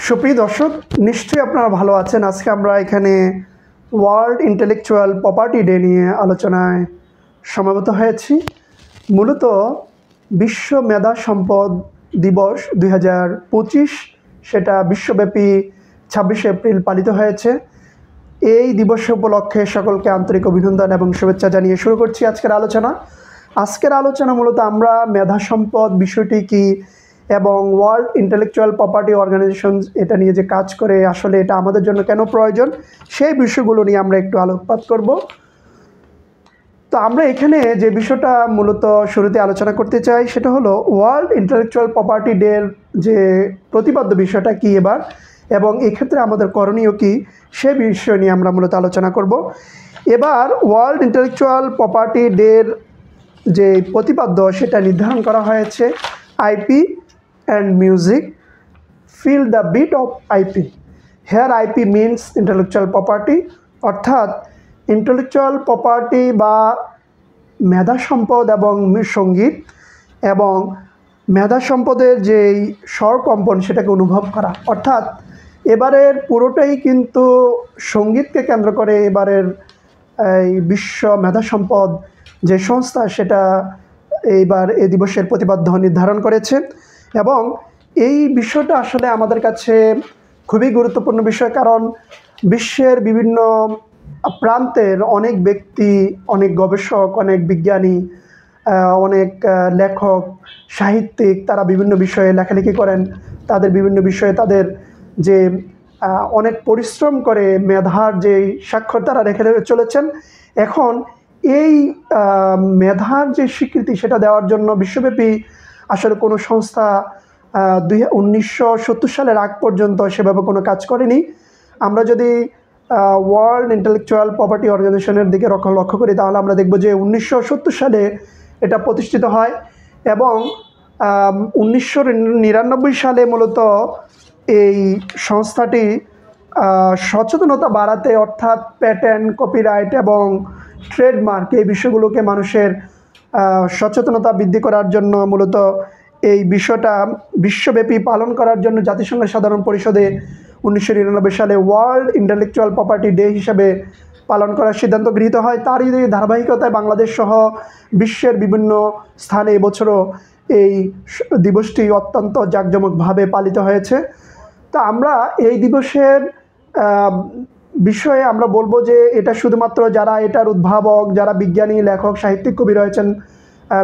সুপ্রিয় দর্শক, নিশ্চয়ই আপনারা ভালো আছেন। আজকে আমরা এখানে ওয়ার্ল্ড ইন্টেলেকচুয়াল প্রপার্টি ডে নিয়ে আলোচনায় সমবেত হয়েছি। মূলত বিশ্ব মেধা সম্পদ দিবস 2025 সেটা বিশ্বব্যাপী 26শে এপ্রিল পালিত হয়েছে। এই দিবস উপলক্ষে সকলকে আন্তরিক অভিনন্দন এবং শুভেচ্ছা জানিয়ে শুরু করছি আজকের আলোচনা মূলত আমরা মেধা সম্পদ বিষয়টি কি এবং ওয়ার্ল্ড ইন্টেলেকচুয়াল প্রপার্টি অর্গানাইজেশন এটা নিয়ে যে কাজ করে, আসলে এটা আমাদের জন্য কেন প্রয়োজন, সেই বিষয়গুলো নিয়ে আমরা একটু আলোকপাত করব। তো আমরা এখানে যে বিষয়টা মূলত শুরুতে আলোচনা করতে চাই সেটা হলো ওয়ার্ল্ড ইন্টেলেকচুয়াল প্রপার্টি ডের যে প্রতিপাদ্য বিষয়টা কি এবার, এবং এক্ষেত্রে আমাদের করণীয় কি, সে বিষয় নিয়ে আমরা মূলত আলোচনা করব। এবার ওয়ার্ল্ড ইন্টেলেকচুয়াল প্রপার্টি ডের যে প্রতিপাদ্য সেটা নির্ধারণ করা হয়েছে IP and music, feel the beat of IP. Here IP means intellectual property, অর্থাৎ ইন্টেলেকচুয়াল প্রপার্টি বা মেধা সম্পদ এবং সঙ্গীত এবং মেধা সম্পদের যেই স্বর কম্পন সেটাকে অনুভব করা। অর্থাৎ এবারের পুরোটাই কিন্তু সঙ্গীতকে কেন্দ্র করে এবারের এই বিশ্ব মেধা সম্পদ যে সংস্থা সেটা এইবার এই দিবসের প্রতিপাদ্য নির্ধারণ করেছে। এবং এই বিষয়টা আসলে আমাদের কাছে খুবই গুরুত্বপূর্ণ বিষয়, কারণ বিশ্বের বিভিন্ন প্রান্তের অনেক ব্যক্তি, অনেক গবেষক, অনেক বিজ্ঞানী, অনেক লেখক, সাহিত্যিক, তারা বিভিন্ন বিষয়ে লেখালেখি করেন। তাদের বিভিন্ন বিষয়ে তাদের যে অনেক পরিশ্রম করে মেধার যে স্বাক্ষর তারা রেখে চলেছেন। এখন এই মেধার যে স্বীকৃতি সেটা দেওয়ার জন্য বিশ্বব্যাপী আসলে কোনো সংস্থা 1970 সালের আগ পর্যন্ত সেভাবে কোনো কাজ করেনি। আমরা যদি ওয়ার্ল্ড ইন্টেলেকচুয়াল প্রপার্টি অর্গানাইজেশনের দিকে লক্ষ্য করি তাহলে আমরা দেখব যে 1970 সালে এটা প্রতিষ্ঠিত হয় এবং 1999 সালে মূলত এই সংস্থাটি সচেতনতা বাড়াতে, অর্থাৎ প্যাটেন্ট, কপিরাইট এবং ট্রেডমার্ক এই বিষয়গুলোকে মানুষের সচেতনতা বৃদ্ধি করার জন্য মূলত এই বিষয়টা বিশ্বব্যাপী পালন করার জন্য জাতিসংঘের সাধারণ পরিষদে 1999 সালে ওয়ার্ল্ড ইন্টেলেকচুয়াল প্রপার্টি ডে হিসাবে পালন করার সিদ্ধান্ত গৃহীত হয়। তারই ধারাবাহিকতায় বাংলাদেশ সহ বিশ্বের বিভিন্ন স্থানে এবছরও এই দিবসটি অত্যন্ত জাঁকজমকভাবে পালিত হয়েছে। তো আমরা এই দিবসের বিষয়ে আমরা বলবো যে এটা শুধুমাত্র যারা এটার উদ্ভাবক, যারা বিজ্ঞানী, লেখক, সাহিত্যিক, কবি রয়েছেন,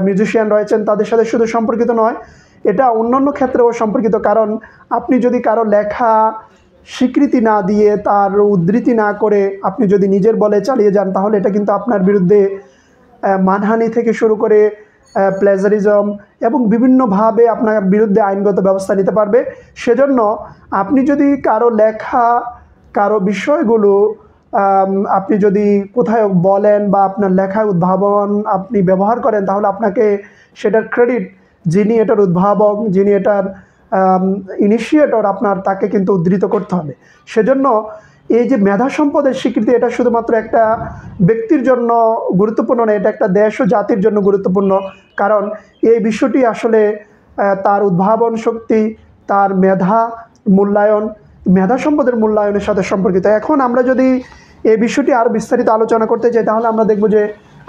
মিউজিশিয়ান রয়েছেন, তাদের সাথে শুধু সম্পর্কিত নয়, এটা অন্যান্য ক্ষেত্রেও সম্পর্কিত। কারণ আপনি যদি কারো লেখা স্বীকৃতি না দিয়ে, তার উদ্ধৃতি না করে আপনি যদি নিজের বলে চালিয়ে যান, তাহলে এটা কিন্তু আপনার বিরুদ্ধে মানহানি থেকে শুরু করে প্লেজারিজম এবং বিভিন্নভাবে আপনার বিরুদ্ধে আইনগত ব্যবস্থা নিতে পারবে। সেজন্য আপনি যদি কারো লেখা, কারো বিষয়গুলো আপনি যদি কোথায় বলেন বা আপনার লেখা উদ্ভাবন আপনি ব্যবহার করেন, তাহলে আপনাকে সেটার ক্রেডিট, যিনি এটার উদ্ভাবক, যিনি এটার ইনিশিয়েটর, তাকে কিন্তু উদ্ধৃত করতে হবে। সেজন্য এই যে মেধা সম্পদের স্বীকৃতি, এটা শুধুমাত্র একটা ব্যক্তির জন্য গুরুত্বপূর্ণ নয়, এটা একটা দেশ ও জাতির জন্য গুরুত্বপূর্ণ। কারণ এই বিষয়টি আসলে তার উদ্ভাবন শক্তি, তার মেধা সম্পদের মূল্যায়নের সাথে সম্পর্কিত। এখন আমরা যদি এই বিষয়টি আরও বিস্তারিত আলোচনা করতে চাই তাহলে আমরা দেখব যে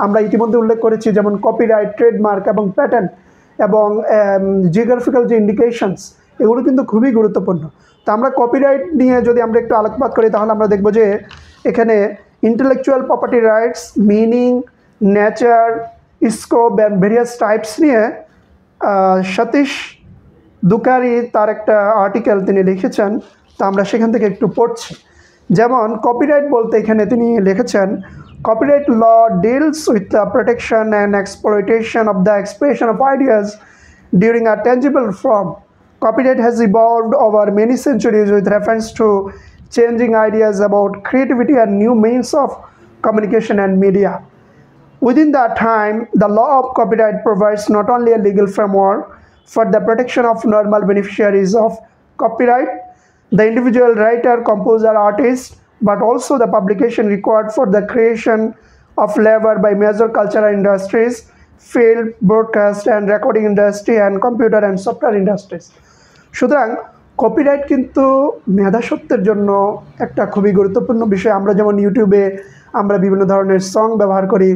আমরা ইতিমধ্যে উল্লেখ করেছি যেমন কপিরাইট, ট্রেডমার্ক এবং প্যাটেন্ট এবং জিওগ্রাফিক্যাল যে ইন্ডিকেশনস, এগুলো কিন্তু খুবই গুরুত্বপূর্ণ। তো আমরা কপিরাইট নিয়ে যদি আমরা একটু আলোকপাত করি তাহলে আমরা দেখব যে এখানে intellectual property rights, meaning, nature, scope and various types নিয়ে সতীশ দুকারি তার একটা আর্টিকেল তিনি লিখেছেন। তো আমরা সেখান থেকে একটু পড়ছি। যেমন কপিরাইট বলতে এখানে তিনি লিখেছেন, copyright law deals with the protection and exploitation of the expression of ideas during a tangible form. Copyright has evolved over many centuries with reference to changing ideas about creativity and new means of communication and media. Within that time, the law of copyright provides not only a legal framework for the protection of normal beneficiaries of copyright, the individual writer, composer, artist, but also the publication required for the creation of labor by major cultural industries, film, broadcast and recording industry, and computer and software industries. সুতরাং copyright কিন্তু মেধাস্বত্বের জন্য একটা খুবই গুরুত্বপূর্ণ বিষয়। আমরা যেমন ইউটিউবে আমরা বিভিন্ন ধরনের সং ব্যবহার করি,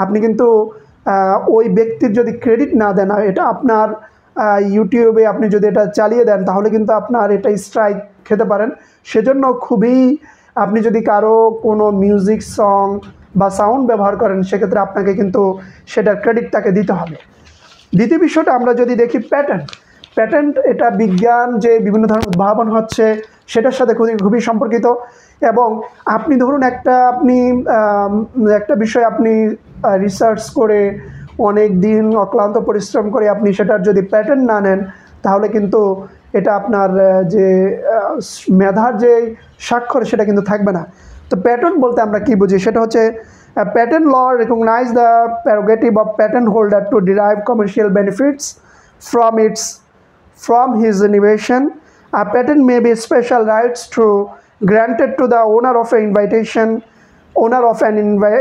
আপনি কিন্তু ওই ব্যক্তির যদি ক্রেডিট না দেন, এটা আপনার ইউটিউবে আপনি যদি এটা চালিয়ে দেন তাহলে কিন্তু আপনার এটা স্ট্রাইক খেতে পারেন। সেজন্য খুবই আপনি যদি কারো কোনো মিউজিক সং বা সাউন্ড ব্যবহার করেন সেক্ষেত্রে আপনাকে কিন্তু সেটার ক্রেডিট তাকে দিতে হবে। দ্বিতীয় বিষয়টা আমরা যদি দেখি প্যাটেন্ট এটা বিজ্ঞান যে বিভিন্ন ধরনের উদ্ভাবন হচ্ছে সেটার সাথে খুবই সম্পর্কিত। এবং আপনি ধরুন একটা বিষয় আপনি রিসার্চ করে অনেক দিন অক্লান্ত পরিশ্রম করে আপনি সেটার যদি প্যাটেন্ট না নেন তাহলে কিন্তু এটা আপনার যে মেধার যে স্বাক্ষর সেটা কিন্তু থাকবে না। তো প্যাটেন্ট বলতে আমরা কি বুঝি, সেটা হচ্ছে patent law recognize the prerogative of patent holder to derive commercial benefits from his innovation. A patent may be special rights granted to the owner of an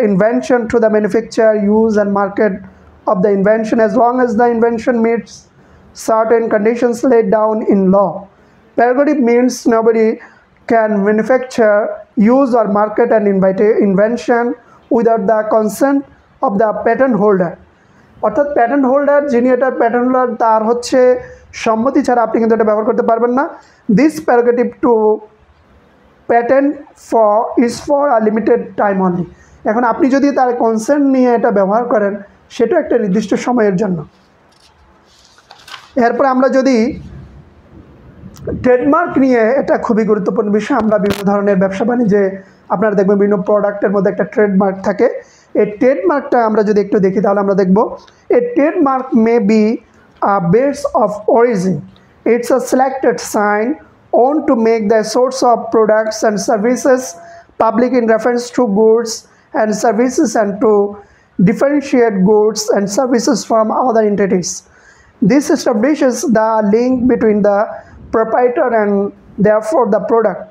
invention to the manufacture, use and market of the invention as long as the invention meets certain conditions laid down in law. Prerogative means nobody can manufacture, use or market an invention without the consent of the patent holder. অর্থাৎ patent holder যিনি এটার patent holder তার হচ্ছে সম্মতি ছাড়া আপনি কিন্তু এটা ব্যবহার করতে পারবেন না। This prerogative to patent is for a limited time only. এখন আপনি যদি তার কনসেন্ট নিয়ে এটা ব্যবহার করেন সেটা একটা নির্দিষ্ট সময়ের জন্য। এরপর আমরা যদি ট্রেডমার্ক নিয়ে, এটা খুবই গুরুত্বপূর্ণ বিষয়। আমরা বিভিন্ন ধরনের ব্যবসা বাণিজ্যে আপনারা দেখবেন বিভিন্ন প্রোডাক্টের মধ্যে একটা ট্রেডমার্ক থাকে। এই ট্রেডমার্কটা আমরা যদি একটু দেখি তাহলে আমরা দেখব a trademark may be a base of origin, it's a selected sign owned to make the source of products and services public in reference to goods and services and to differentiate goods and services from other entities. This establishes the link between the proprietor and therefore the product.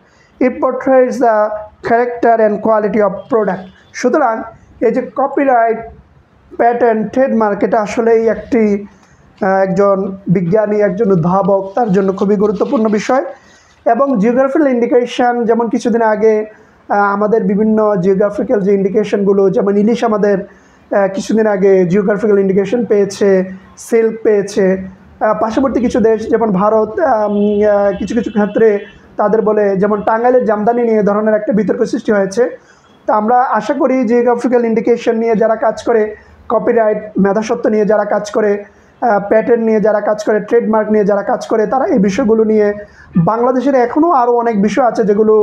It portrays the character and quality of product. সুতরাং এই যে copyright, patent, trademark এটা আসলেই একজন বিজ্ঞানী, একজন উদ্ভাবক তার জন্য খুবই গুরুত্বপূর্ণ বিষয়। এবং জিওগ্রাফিক্যাল ইন্ডিকেশন, যেমন কিছুদিন আগে আমাদের বিভিন্ন জিওগ্রাফিক্যাল যে ইন্ডিকেশনগুলো, যেমন ইলিশ আমাদের কিছুদিন আগে জিওগ্রাফিক্যাল ইন্ডিকেশন পেয়েছে, সিল্ক পেয়েছে। পার্শ্ববর্তী কিছু দেশ যেমন ভারত কিছু কিছু ক্ষেত্রে তাদের বলে, যেমন টাঙ্গাইলের জামদানি নিয়ে ধরনের একটা বিতর্ক সৃষ্টি হয়েছে। তা আমরা আশা করি জিওগ্রাফিক্যাল ইন্ডিকেশন নিয়ে যারা কাজ করে, কপিরাইট মেধাস্বত্ব নিয়ে যারা কাজ করে, প্যাটেন্ট নিয়ে যারা কাজ করে, ট্রেডমার্ক নিয়ে যারা কাজ করে, তারা এই বিষয়গুলো নিয়ে, বাংলাদেশের এখনও আরও অনেক বিষয় আছে যেগুলো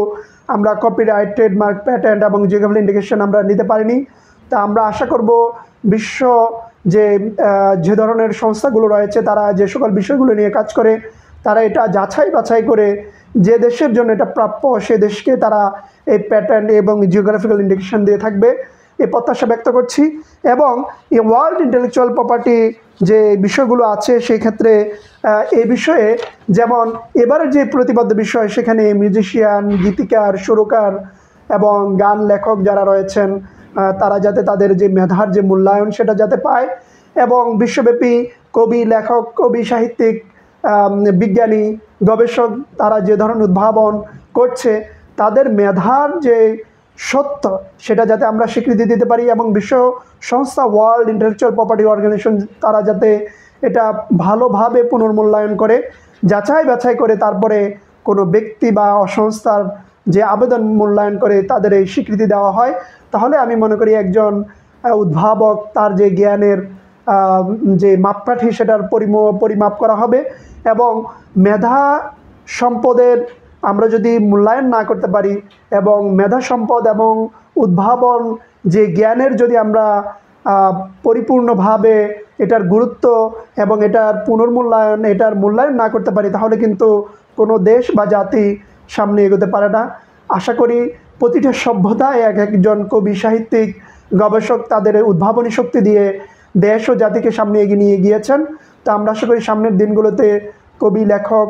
আমরা কপিরাইট, ট্রেডমার্ক, প্যাটেন্ট এবং জিওগ্রাফিক্যাল ইন্ডিকেশন আমরা নিতে পারিনি। তা আমরা আশা করব বিশ্ব যে ধরনের সংস্থাগুলো রয়েছে তারা যে সকল বিষয়গুলো নিয়ে কাজ করে তারা এটা যাচাই বাছাই করে যে দেশের জন্য এটা প্রাপ্য সে দেশকে তারা এই প্যাটেন্ট এবং জিওগ্রাফিক্যাল ইন্ডিকেশন দিয়ে থাকবে, এই প্রত্যাশা ব্যক্ত করছি। এবং এই ওয়ার্ল্ড ইন্টেলেকচুয়াল প্রপার্টি যে বিষয়গুলো আছে সেই ক্ষেত্রে এই বিষয়ে যেমন এবারের যে প্রতিবদ্ধ বিষয়, সেখানে মিউজিশিয়ান, গীতিকার, সুরকার এবং গান লেখক যারা রয়েছেন তারা যাতে তাদের যে মেধার যে মূল্যায়ন সেটা যাতে পায়, এবং বিশ্বব্যাপী কবি, লেখক, কবি, সাহিত্যিক, বিজ্ঞানী, গবেষক তারা যে ধরনের উদ্ভাবন করছে তাদের মেধার যে সত্য সেটা যাতে আমরা স্বীকৃতি দিতে পারি, এবং বিশ্ব সংস্থা ওয়ার্ল্ড ইন্টেলেকচুয়াল প্রপার্টি অর্গানাইজেশন তারা যাতে এটা ভালোভাবে পুনর্মূল্যায়ন করে, যাচাই বাছাই করে তারপরে কোনো ব্যক্তি বা সংস্থার যে আবেদন মূল্যায়ন করে তাদের এই স্বীকৃতি দেওয়া হয়। তাহলে আমি মনে করি একজন উদ্ভাবক তার যে জ্ঞানের যে মাপকাঠি সেটার পরিমাপ করা হবে। এবং মেধা সম্পদের আমরা যদি মূল্যায়ন না করতে পারি এবং মেধা সম্পদ এবং উদ্ভাবন যে জ্ঞানের যদি আমরা পরিপূর্ণভাবে এটার গুরুত্ব এবং এটার পুনর্মূল্যায়ন, এটার মূল্যায়ন না করতে পারি তাহলে কিন্তু কোনো দেশ বা জাতি সামনে এগোতে পারে না। আশা করি প্রতিটা সভ্যতায় একজন কবি, সাহিত্যিক, গবেষক তাদের উদ্ভাবনী শক্তি দিয়ে দেশ ও জাতিকে সামনে এগিয়ে নিয়ে গিয়েছেন। তা আমরা আশা করি সামনের দিনগুলোতে কবি, লেখক,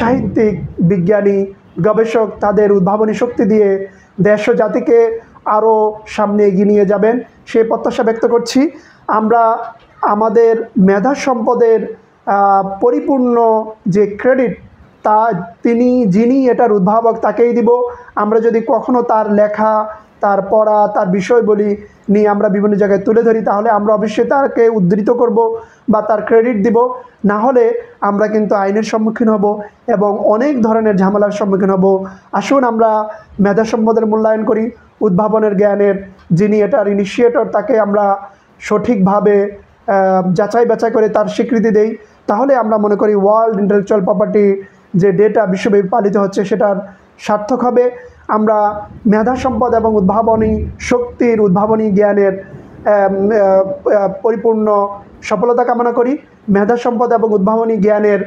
সাহিত্যিক, বিজ্ঞানী, গবেষক তাদের উদ্ভাবনী শক্তি দিয়ে দেশ ও জাতিকে আরও সামনে এগিয়ে নিয়ে যাবেন সেই প্রত্যাশা ব্যক্ত করছি। আমরা আমাদের মেধা সম্পদের পরিপূর্ণ যে ক্রেডিট যিনি এটার উদ্ভাবক তাকেই দিব। আমরা যদি কখনো তার লেখা, তার পড়া, তার বিষয়বলি নিয়ে আমরা বিভিন্ন জায়গায় তুলে ধরি, তাহলে আমরা অবশ্যই তাকে উদ্ধৃত করব বা তার ক্রেডিট দিব। না হলে আমরা কিন্তু আইনের সম্মুখীন হব এবং অনেক ধরনের ঝামেলার সম্মুখীন হব। আসুন আমরা মেধা সম্পদের মূল্যায়ন করি, উদ্ভাবনের জ্ঞানের যিনি এটার ইনিশিয়েটর তাকে আমরা সঠিকভাবে যাচাই বাছাই করে তার স্বীকৃতি দেই। তাহলে আমরা মনে করি ওয়ার্ল্ড ইন্টেলেকচুয়াল প্রপার্টি যে ডেটা বিশ্বব্যাপী পালিত হচ্ছে সেটার সার্থক হবে। আমরা মেধা সম্পদ এবং উদ্ভাবনী শক্তির, উদ্ভাবনী জ্ঞানের পরিপূর্ণ সফলতা কামনা করি। মেধা সম্পদ এবং উদ্ভাবনী জ্ঞানের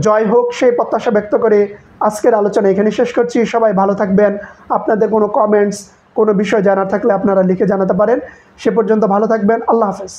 জয় হোক সেই প্রত্যাশা ব্যক্ত করে আজকের আলোচনা এখানে শেষ করছি। সবাই ভালো থাকবেন। আপনাদের কোনো কমেন্টস, কোনো বিষয় জানার থাকলে আপনারা লিখে জানাতে পারেন। সে পর্যন্ত ভালো থাকবেন। আল্লাহ হাফেজ।